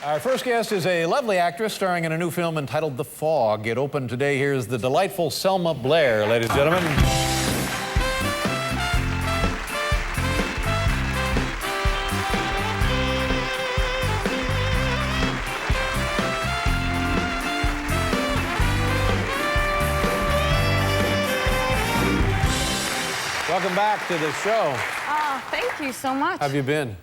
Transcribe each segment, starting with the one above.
Our first guest is a lovely actress starring in a new film entitled The Fog. It opened today. Here's the delightful Selma Blair, ladies and gentlemen. Welcome back to the show. Oh, thank you so much. How have you been?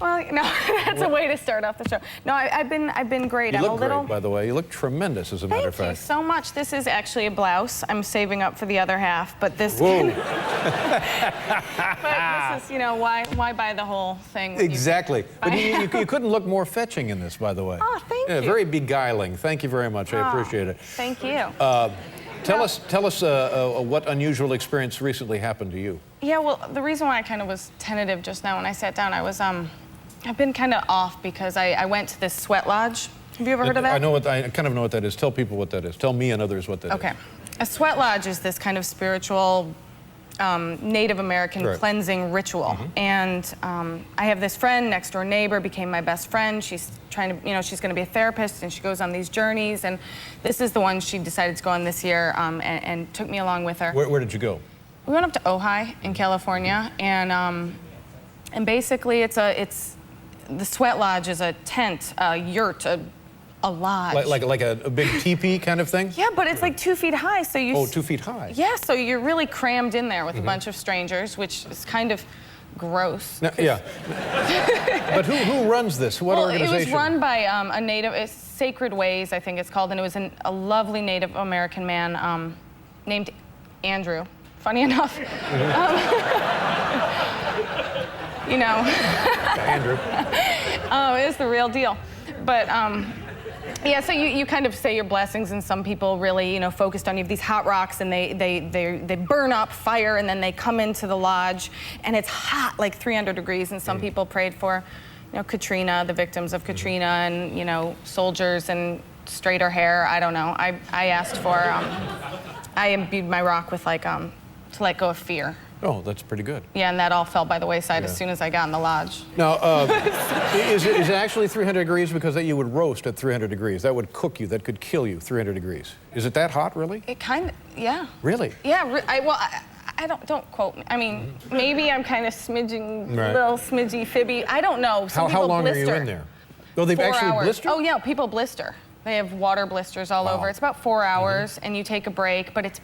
Well, no, that's a way to start off the show. No, I've been great. You I'm look a little. great, by the way. You look tremendous, as a matter of fact. Thank you so much. This is actually a blouse. I'm saving up for the other half, but this. Whoa. But this is, you know, why buy the whole thing? Exactly. But you couldn't look more fetching in this, by the way. Oh, thank you. Very beguiling. Thank you very much. I appreciate it. Thank you. Tell us what unusual experience recently happened to you. Yeah, well, the reason why I kind of was tentative just now when I sat down, I've been kind of off because I went to this sweat lodge. Have you ever heard of that? I kind of know what that is. Tell people what that is. Tell me and others what that is. Okay. A sweat lodge is this kind of spiritual Native American cleansing ritual. And I have this friend, next door neighbor, became my best friend. She's trying to, she's going to be a therapist, and she goes on these journeys. And this is the one she decided to go on this year, and took me along with her. Where did you go? We went up to Ojai in California, and basically it's the sweat lodge is a tent, a yurt, a lodge. Like a big teepee kind of thing? Yeah, but it's like 2 feet high, so you... Oh, 2 feet high. Yeah, so you're really crammed in there with a bunch of strangers, which is kind of gross. Now, yeah. But who runs this? What organization? It was run by a Native, Sacred Ways, I think it's called, and it was a lovely Native American man named Andrew. Funny enough. Andrew. Oh, it is the real deal. But yeah, so you kind of say your blessings, and some people really, focused on you have these hot rocks, and they burn up fire, and then they come into the lodge, and it's hot, like 300 degrees, and some people prayed for, Katrina, the victims of Katrina, and soldiers and straighter hair. I don't know. I asked for, I imbued my rock with to let go of fear. Oh, that's pretty good. Yeah, and that all fell by the wayside as soon as I got in the lodge. Now, is it actually 300 degrees? Because you would roast at 300 degrees. That would cook you. That could kill you, 300 degrees. Is it that hot, really? It kind of, yeah. Really? Yeah, I don't quote me. I mean, maybe I'm kind of smidging, little smidgy, fibby. I don't know. How long are you in there? Oh, they've 4 actually hours. blistered? Oh, yeah, people blister. They have water blisters all over. It's about 4 hours, and you take a break, but it's...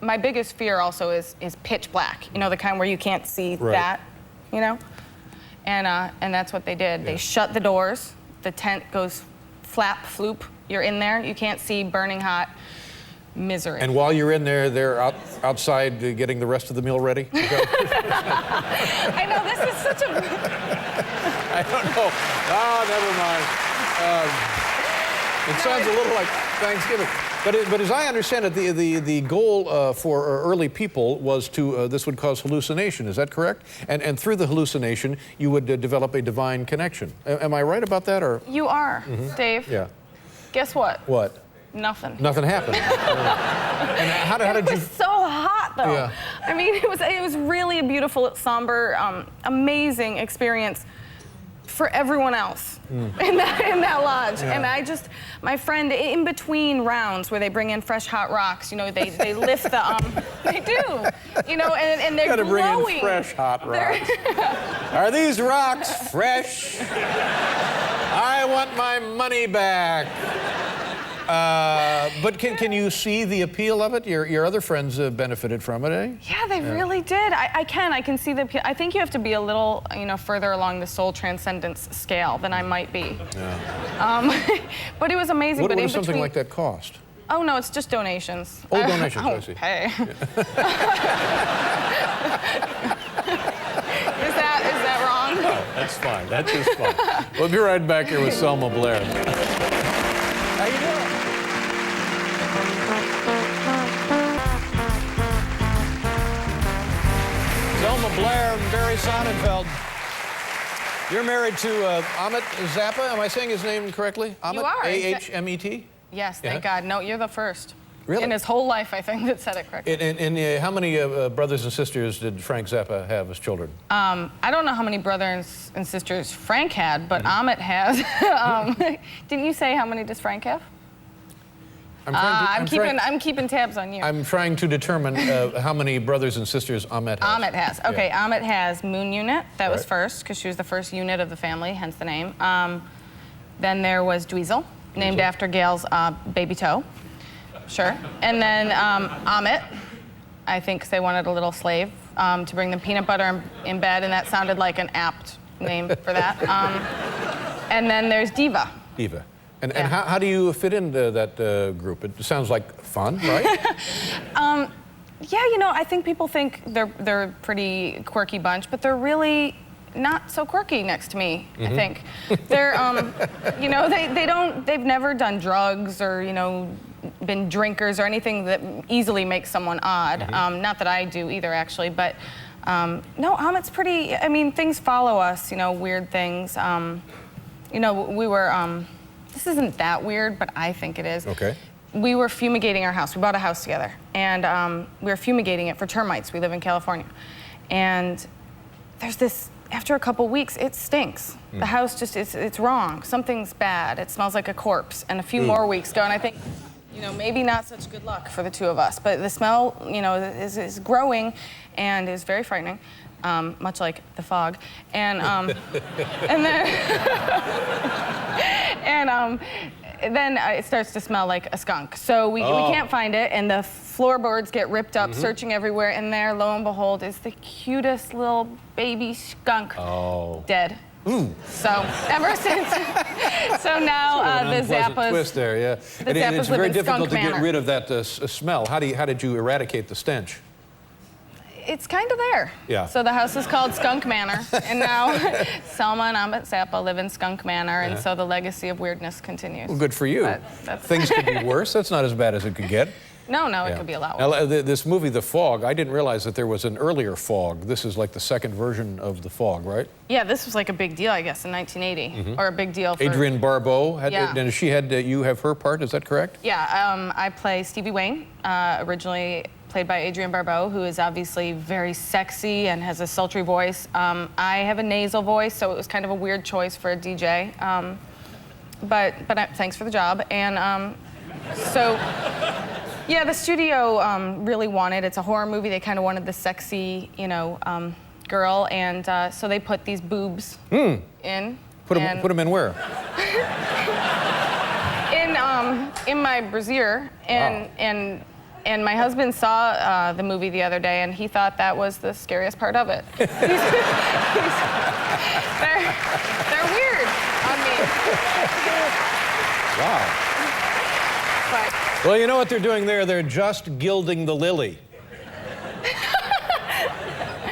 My biggest fear also is pitch black. The kind where you can't see that, And that's what they did. Yeah. They shut the doors. The tent goes flap, floop. You're in there. You can't see, burning hot. Misery. And while you're in there, they're outside getting the rest of the meal ready? I know, this is such a... I don't know. Oh, never mind. It sounds a little like Thanksgiving. But as I understand it, the goal for early people was to, this would cause hallucination, is that correct? And through the hallucination, you would develop a divine connection. Am I right about that, or? You are, Dave. Yeah. Guess what? What? Nothing. Nothing happened. And how did you? It was so hot, though. Yeah. I mean, it was really a beautiful, somber, amazing experience for everyone else in that lodge. Yeah. And my friend, in between rounds where they bring in fresh hot rocks, they lift the, they do, and they're glowing. Gotta bring in fresh hot rocks. Are these rocks fresh? I want my money back. But can you see the appeal of it? Your other friends benefited from it, eh? Yeah, they really did. I can see the appeal. I think you have to be a little, further along the soul transcendence scale than I might be. Yeah. But it was amazing. What does something like that cost? Oh, no, it's just donations. Oh, donations, I see. Pay. Is that wrong? No, that's fine. That's just fine. We'll be right back here with Selma Blair. How you doing? Selma Blair and Barry Sonnenfeld. You're married to Amit Zappa. Am I saying his name correctly? Amit? You are. A-H-M-E-T? Yes, thank God. No, you're the first. Really? In his whole life, I think, that said it correctly. And how many brothers and sisters did Frank Zappa have as children? I don't know how many brothers and sisters Frank had, but Amit has. Didn't you say how many does Frank have? I'm keeping tabs on you. I'm trying to determine how many brothers and sisters Amit has. Amit has. Okay, Yeah. Amit has Moon Unit. That was Right. first, because she was the first unit of the family, hence the name. Then there was Dweezil, named after Gail's baby toe. Sure. And then Amit, I think 'cause they wanted a little slave to bring them peanut butter in bed, and that sounded like an apt name for that. And then there's Diva. Diva. And Yeah. how do you fit into that group? It sounds like fun, right? Yeah, you know, I think people think they're a pretty quirky bunch, but they're really not so quirky next to me. I think they're, you know, they've never done drugs or, you know, been drinkers or anything that easily makes someone odd. Not that I do either, actually, but no, Amit's pretty. I mean, things follow us, you know, weird things. You know, we were. This isn't that weird, but I think it is. Okay. We were fumigating our house. We bought a house together, and we were fumigating it for termites. We live in California, and there's this. After a couple weeks, it stinks. The house just it's wrong. Something's bad. It smells like a corpse. And a few more weeks go, and I think, you know, maybe not such good luck for the two of us. But the smell, you know, is growing, and is very frightening. Much like the fog, and and then then it starts to smell like a skunk. So we can't find it, and the floorboards get ripped up, searching everywhere, and there, lo and behold, is the cutest little baby skunk dead. So ever since, so now the Zappas. Twist there, yeah. The And Zappas it's live very in difficult Skunk to get Manor. rid of that smell. How did you eradicate the stench? It's kind of there. Yeah. So the house is called Skunk Manor, and now Selma and Amit Zappa live in Skunk Manor, and so the legacy of weirdness continues. Well, good for you. But that's- Things could be worse. That's not as bad as it could get. No, Yeah. it could be a lot worse. Now, this movie, The Fog, I didn't realize that there was an earlier Fog. This is like the second version of The Fog, right? Yeah, this was like a big deal, I guess, in 1980, or a big deal for... Adrienne Barbeau, Yeah. and she had, you have her part, is that correct? Yeah, I play Stevie Wayne, originally played by Adrienne Barbeau, who is obviously very sexy and has a sultry voice. I have a nasal voice, so it was kind of a weird choice for a DJ. But thanks for the job. And so, yeah, the studio really wanted, it's a horror movie, they kind of wanted the sexy, you know, girl, and so they put these boobs in. Put them in where? In my brassiere, and my husband saw the movie the other day, and he thought that was the scariest part of it. They're weird on me. Wow. But Well, you know what they're doing there? They're just gilding the lily.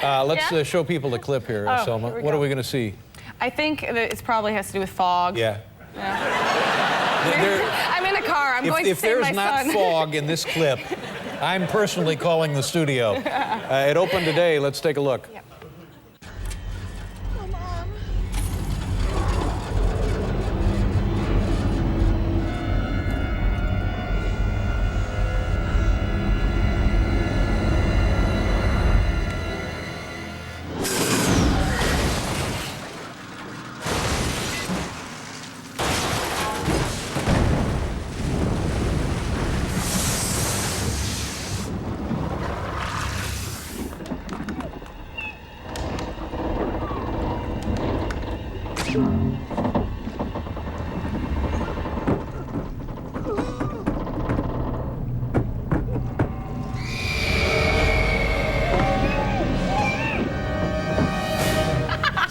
Let's show people the clip here, Oh, Selma. here we What go. are we going to see? I think that it probably has to do with fog. Yeah. I'm in a car. I'm going to If save my there's not son. fog in this clip, I'm personally calling the studio. It opened today. Let's take a look. Yep.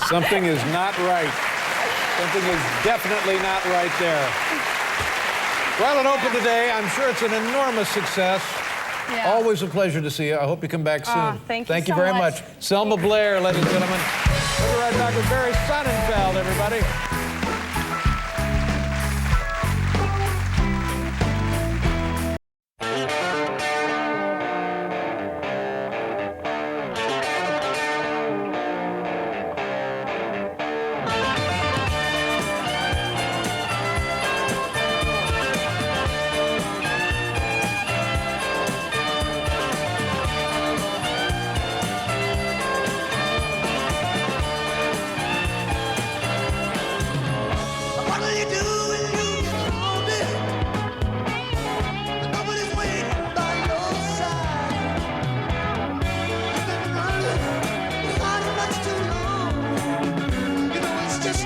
Something is not right. Something is definitely not right there. Well, it opened today. I'm sure it's an enormous success. Yeah. Always a pleasure to see you. I hope you come back soon. Thank you so very much. much. Selma Blair, ladies and gentlemen. We'll be right back with Barry Sonnenfeld, everybody.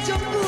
jump